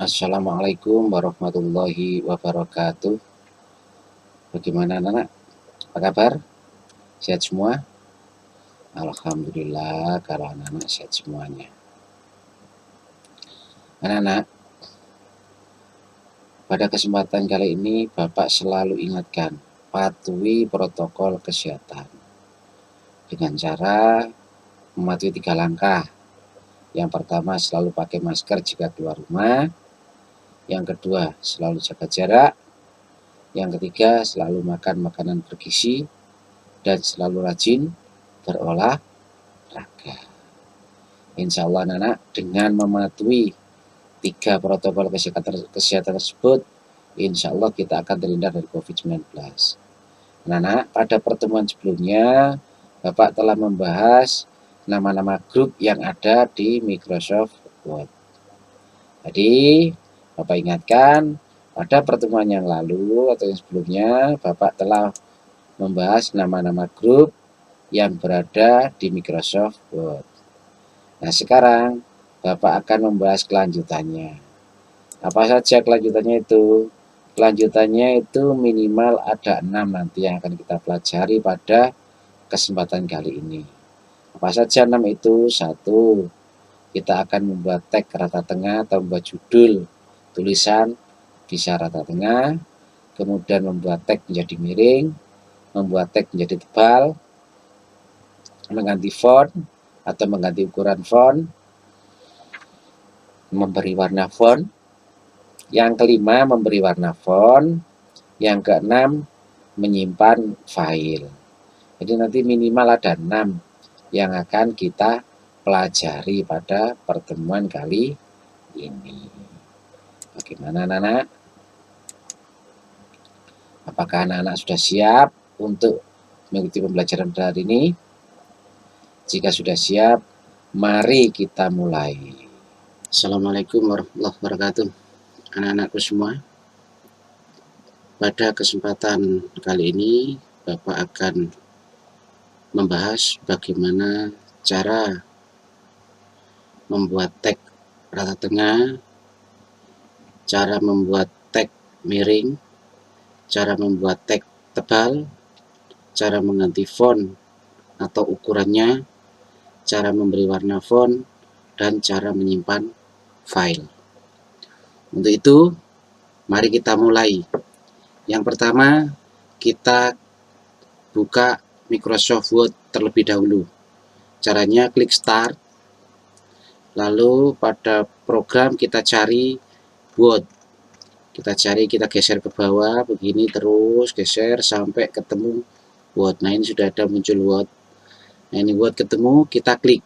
Assalamualaikum warahmatullahi wabarakatuh. Bagaimana anak-anak? Apa kabar? Sehat semua? Alhamdulillah kalau anak-anak sehat semuanya. Anak-anak, pada kesempatan kali ini Bapak selalu ingatkan, patuhi protokol kesehatan dengan cara mematuhi 3 langkah. Yang pertama, selalu pakai masker jika keluar rumah. Yang kedua, selalu jaga jarak. Yang ketiga, selalu makan makanan bergizi dan selalu rajin berolahraga. Insya Allah anak-anak, dengan mematuhi 3 protokol kesehatan tersebut, insya Allah kita akan terhindar dari COVID-19. Anak-anak, pada pertemuan sebelumnya Bapak telah membahas nama-nama grup yang ada di Microsoft Word. Jadi Bapak ingatkan, pada pertemuan yang lalu atau yang sebelumnya Bapak telah membahas nama-nama grup yang berada di Microsoft Word. Nah, sekarang Bapak akan membahas kelanjutannya. Apa saja kelanjutannya itu? Kelanjutannya itu minimal ada 6 nanti yang akan kita pelajari pada kesempatan kali ini. Apa saja 6 itu? 1. Kita akan membuat tag rata tengah atau membuat judul tulisan bisa rata tengah, kemudian membuat tag menjadi miring, membuat tag menjadi tebal, mengganti font atau mengganti ukuran font, memberi warna font. Yang kelima, memberi warna font. Yang keenam, menyimpan file. Jadi nanti minimal ada 6 yang akan kita pelajari pada pertemuan kali ini. Bagaimana anak-anak? Apakah anak-anak sudah siap untuk mengikuti pembelajaran pada hari ini? Jika sudah siap, mari kita mulai. Assalamualaikum warahmatullahi wabarakatuh. Anak-anakku semua, pada kesempatan kali ini Bapak akan membahas bagaimana cara membuat tag rata tengah, cara membuat tag miring, cara membuat tag tebal, cara mengganti font atau ukurannya, cara memberi warna font, dan cara menyimpan file. Untuk itu, mari kita mulai. Yang pertama, kita buka Microsoft Word terlebih dahulu. Caranya klik Start, lalu pada program kita cari Word. Kita geser ke bawah, begini terus, geser sampai ketemu Word. Nah, ini sudah ada muncul Word. Nah, ini Word ketemu, kita klik.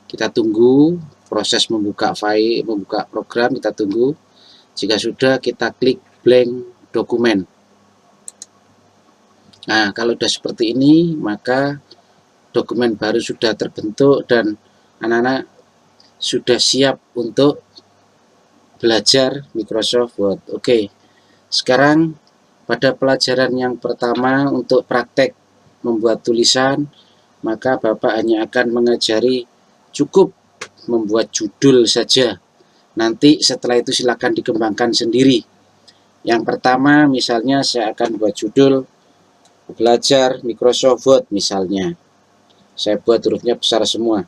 Kita tunggu proses membuka file, membuka program, kita tunggu. Jika sudah, kita klik blank dokumen. Nah, kalau sudah seperti ini, maka dokumen baru sudah terbentuk dan anak-anak sudah siap untuk belajar Microsoft Word. Oke, sekarang pada pelajaran yang pertama untuk praktek membuat tulisan, maka Bapak hanya akan mengajari cukup membuat judul saja. Nanti setelah itu silakan dikembangkan sendiri. Yang pertama misalnya saya akan buat judul belajar Microsoft Word misalnya. Saya buat hurufnya besar semua.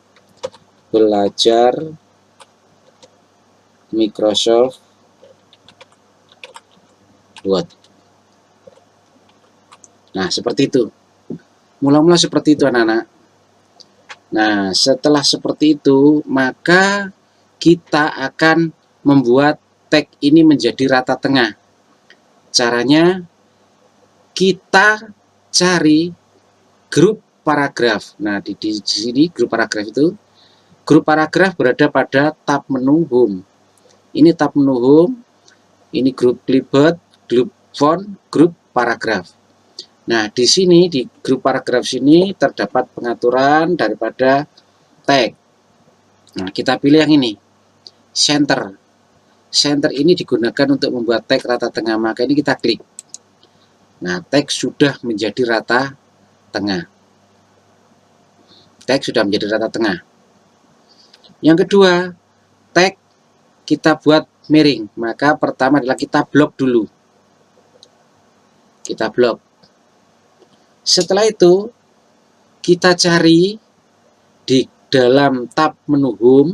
Belajar Microsoft Word. Nah, seperti itu. Mula-mula seperti itu anak-anak. Nah, setelah seperti itu, maka kita akan membuat tag ini menjadi rata tengah. Caranya, kita cari grup paragraf. Nah, di sini grup paragraf itu, grup paragraf berada pada tab menu Home. Ini tab menu Home, ini grup clipboard, grup font, grup paragraf. Nah, di sini di grup paragraf sini terdapat pengaturan daripada tag. Nah, kita pilih yang ini, center. Center ini digunakan untuk membuat tag rata tengah, maka ini kita klik. Nah, tag sudah menjadi rata tengah. Tag sudah menjadi rata tengah. Yang kedua, tag kita buat miring. Maka pertama adalah kita blok dulu. Kita blok. Setelah itu kita cari di dalam tab menu home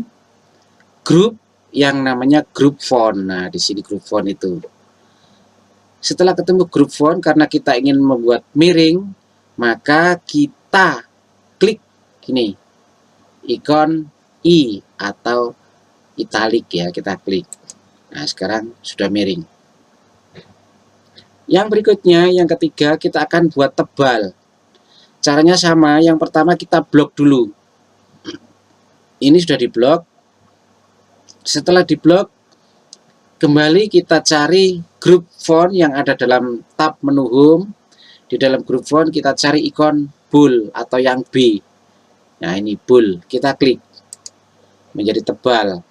grup yang namanya grup font. Nah, di sini grup font itu. Setelah ketemu grup font, karena kita ingin membuat miring, maka kita klik gini, ikon I atau italic ya, kita klik. Nah, sekarang sudah miring. Yang berikutnya, yang ketiga, kita akan buat tebal. Caranya sama, yang pertama kita blok dulu. Ini sudah diblok. Setelah diblok, kembali kita cari grup font yang ada dalam tab menu home. Di dalam grup font kita cari ikon bold atau yang B. Nah, ini bold, kita klik. Menjadi tebal.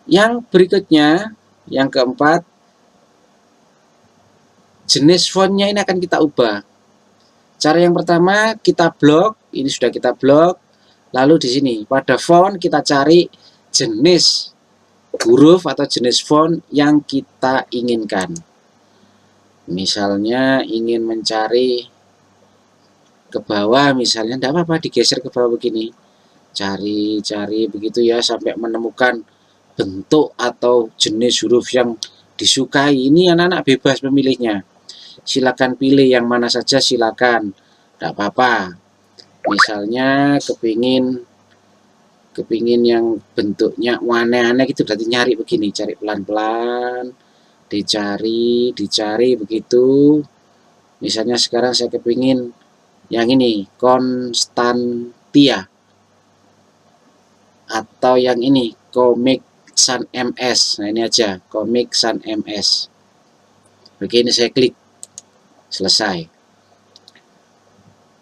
Yang berikutnya, yang keempat, jenis fontnya ini akan kita ubah. Cara yang pertama kita blok, ini sudah kita blok. Lalu di sini pada font kita cari jenis huruf atau jenis font yang kita inginkan. Misalnya ingin mencari ke bawah, misalnya tidak apa-apa, digeser ke bawah begini. Cari begitu ya sampai menemukan bentuk atau jenis huruf yang disukai. Ini anak-anak bebas memilihnya. Silakan pilih yang mana saja, silakan, tidak apa-apa. Misalnya kepingin yang bentuknya aneh-aneh gitu, berarti nyari begini, cari pelan-pelan, dicari begitu. Misalnya sekarang saya kepingin yang ini, Konstantia, atau yang ini, Comic Sans MS. Nah, ini aja, Comic Sans MS. Begini saya klik, selesai.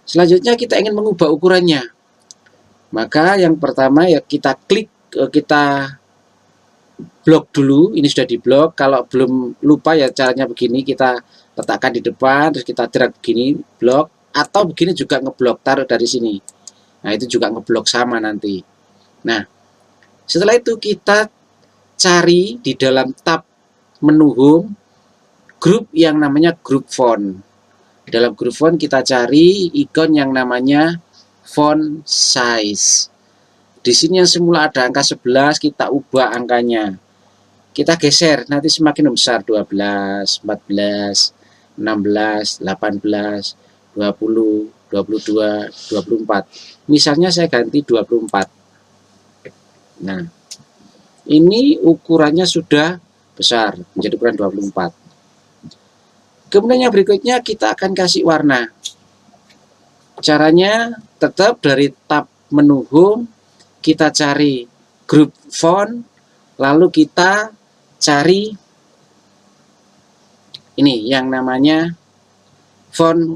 Selanjutnya kita ingin mengubah ukurannya. Maka yang pertama ya kita klik, kita blok dulu. Ini sudah diblok. Kalau belum lupa ya caranya begini, kita letakkan di depan, terus kita drag begini, blok. Atau begini juga ngeblok, taruh dari sini. Nah, itu juga ngeblok sama nanti. Nah, setelah itu kita cari di dalam tab menu home grup yang namanya grup font. Di dalam grup font kita cari ikon yang namanya font size. Di sini yang semula ada angka 11, kita ubah angkanya. Kita geser, nanti semakin besar, 12, 14, 16, 18, 20, 22, 24. Misalnya saya ganti 24. Nah, ini ukurannya sudah besar, menjadi ukuran 24. Kemudian yang berikutnya kita akan kasih warna. Caranya tetap dari tab menu home, kita cari grup font, lalu kita cari ini yang namanya font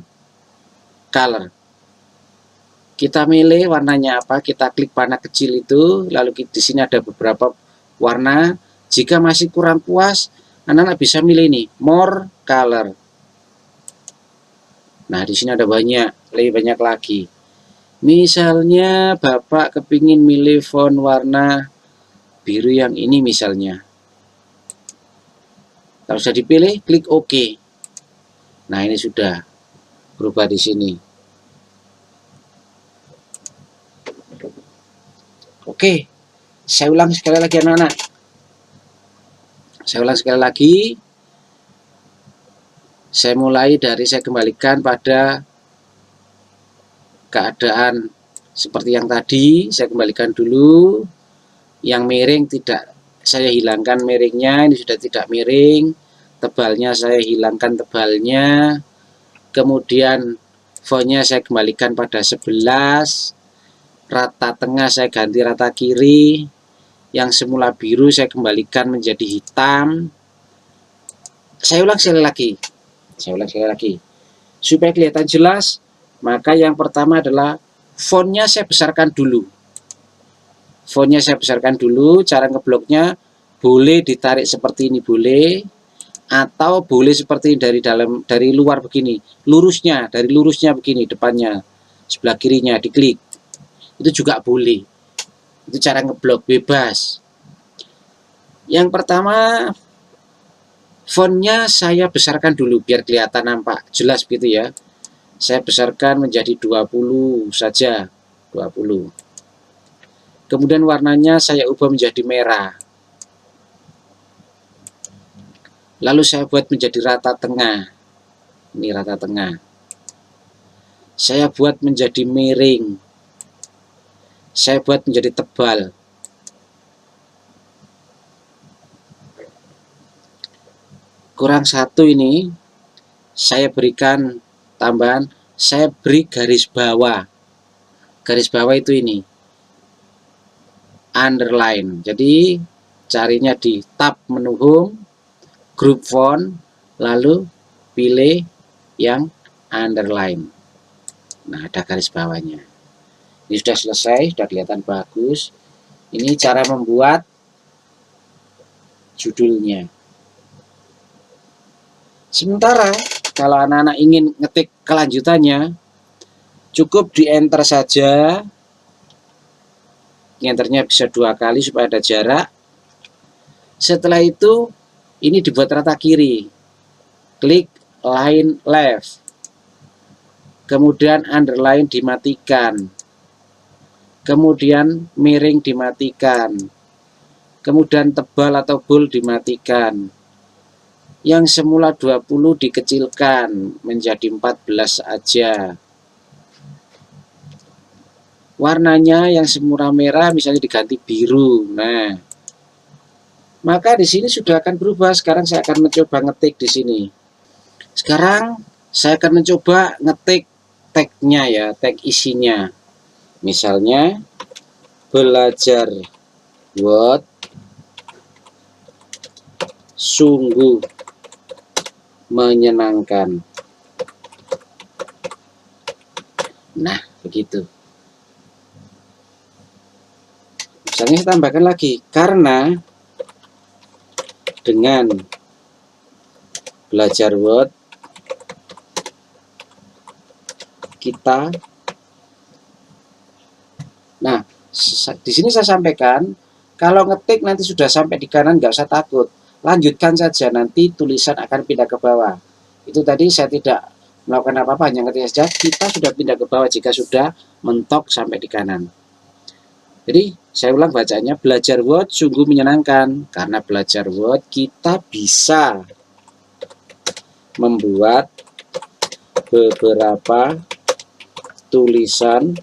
color. Kita milih warnanya apa, kita klik panah kecil itu, lalu di sini ada beberapa warna. Jika masih kurang puas, anak-anak bisa milih ini, more color. Nah, di sini ada banyak, lebih banyak lagi. Misalnya Bapak kepingin milih font warna biru yang ini misalnya. Kalau sudah dipilih, klik OK. Nah, ini sudah berubah di sini. Oke, saya ulang sekali lagi anak-anak. Saya ulang sekali lagi. Saya mulai dari saya kembalikan pada keadaan seperti yang tadi. Saya kembalikan dulu. Yang miring tidak saya hilangkan miringnya, ini sudah tidak miring. Tebalnya saya hilangkan tebalnya. Kemudian fontnya saya kembalikan pada 11. Rata tengah saya ganti rata kiri. Yang semula biru saya kembalikan menjadi hitam. Saya ulang sekali lagi. Supaya kelihatan jelas, maka yang pertama adalah fontnya saya besarkan dulu. Cara ngebloknya boleh ditarik seperti ini boleh, atau boleh seperti dari luar begini, dari lurusnya begini depannya, sebelah kirinya diklik. Itu juga boleh. Itu cara ngeblok bebas. Yang pertama, fontnya saya besarkan dulu biar kelihatan nampak jelas gitu ya. Saya besarkan menjadi 20 saja, 20. Kemudian warnanya saya ubah menjadi merah. Lalu saya buat menjadi rata tengah. Ini rata tengah. Saya buat menjadi miring. Saya buat menjadi tebal. Kurang satu ini, saya berikan tambahan, saya beri garis bawah. Garis bawah itu ini, underline. Jadi carinya di tab menu home, group font, lalu pilih yang underline. Nah, ada garis bawahnya. Ini sudah selesai, sudah kelihatan bagus. Ini cara membuat judulnya. Sementara kalau anak-anak ingin ngetik kelanjutannya, cukup di enter saja. Enternya bisa 2 kali supaya ada jarak. Setelah itu ini dibuat rata kiri. Klik line left. Kemudian underline dimatikan. Kemudian miring dimatikan. Kemudian tebal atau bold dimatikan. Yang semula 20 dikecilkan menjadi 14 aja. Warnanya yang semula merah misalnya diganti biru. Nah, maka di sini sudah akan berubah. Sekarang saya akan mencoba ngetik di sini. Sekarang saya akan mencoba ngetik tagnya ya, tag isinya. Misalnya belajar Word sungguh menyenangkan. Nah, begitu. Misalnya saya tambahkan lagi, karena dengan belajar Word kita. Nah, di sini saya sampaikan, kalau ngetik nanti sudah sampai di kanan nggak usah takut. Lanjutkan saja, nanti tulisan akan pindah ke bawah. Itu tadi saya tidak melakukan apa-apa, hanya ngetik saja, kita sudah pindah ke bawah jika sudah mentok sampai di kanan. Jadi saya ulang bacanya, belajar Word sungguh menyenangkan. Karena belajar Word kita bisa membuat beberapa tulisan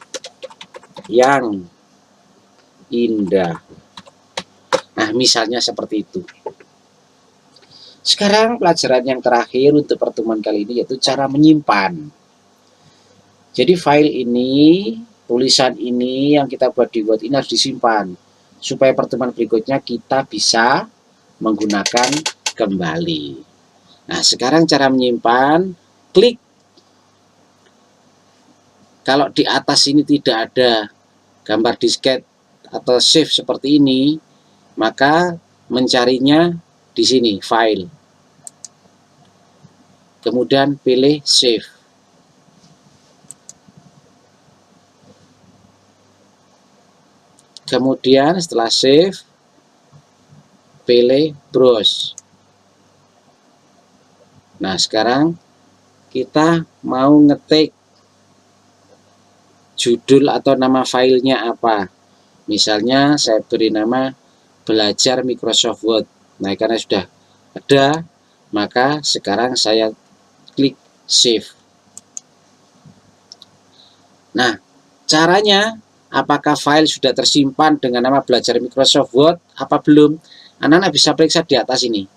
yang indah. Nah, misalnya seperti itu. Sekarang pelajaran yang terakhir untuk pertemuan kali ini yaitu cara menyimpan. Jadi file ini, tulisan ini yang kita buat di Word ini harus disimpan supaya pertemuan berikutnya kita bisa menggunakan kembali. Nah, sekarang cara menyimpan, klik. Kalau di atas ini tidak ada gambar disket atau save seperti ini, maka mencarinya di sini, file. Kemudian pilih save. Kemudian setelah save, pilih browse. Nah, sekarang kita mau ngetik judul atau nama filenya apa. Misalnya saya beri nama belajar Microsoft Word. Nah, karena sudah ada, maka sekarang saya klik save. Nah, caranya, apakah file sudah tersimpan dengan nama belajar Microsoft Word apa belum? Anak-anak bisa periksa di atas ini.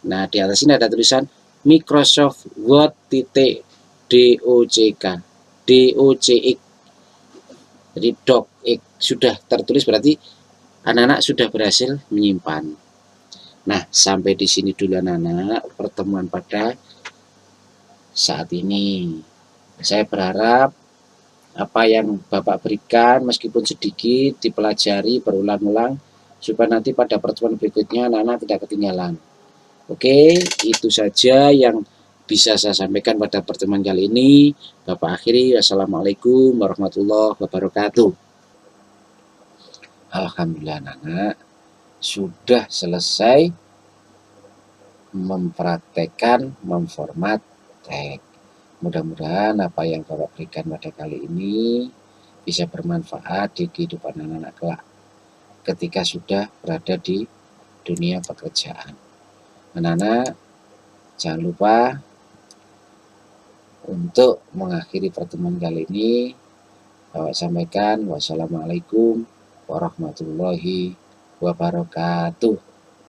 Nah, di atas ini ada tulisan Microsoft Word .docx. Jadi docx sudah tertulis, berarti anak-anak sudah berhasil menyimpan. Nah, sampai di sini dulu anak-anak pertemuan pada saat ini. Saya berharap apa yang Bapak berikan meskipun sedikit dipelajari berulang-ulang supaya nanti pada pertemuan berikutnya anak-anak tidak ketinggalan. Oke, itu saja yang bisa saya sampaikan pada pertemuan kali ini. Bapak akhiri, wassalamualaikum warahmatullahi wabarakatuh. Alhamdulillah anak sudah selesai mempraktekkan memformat teks. Mudah-mudahan apa yang Bapak berikan pada kali ini bisa bermanfaat di kehidupan anak-anak kelak ketika sudah berada di dunia pekerjaan. Anak-anak jangan lupa untuk mengakhiri pertemuan kali ini, Bapak sampaikan wassalamualaikum warahmatullahi wabarakatuh.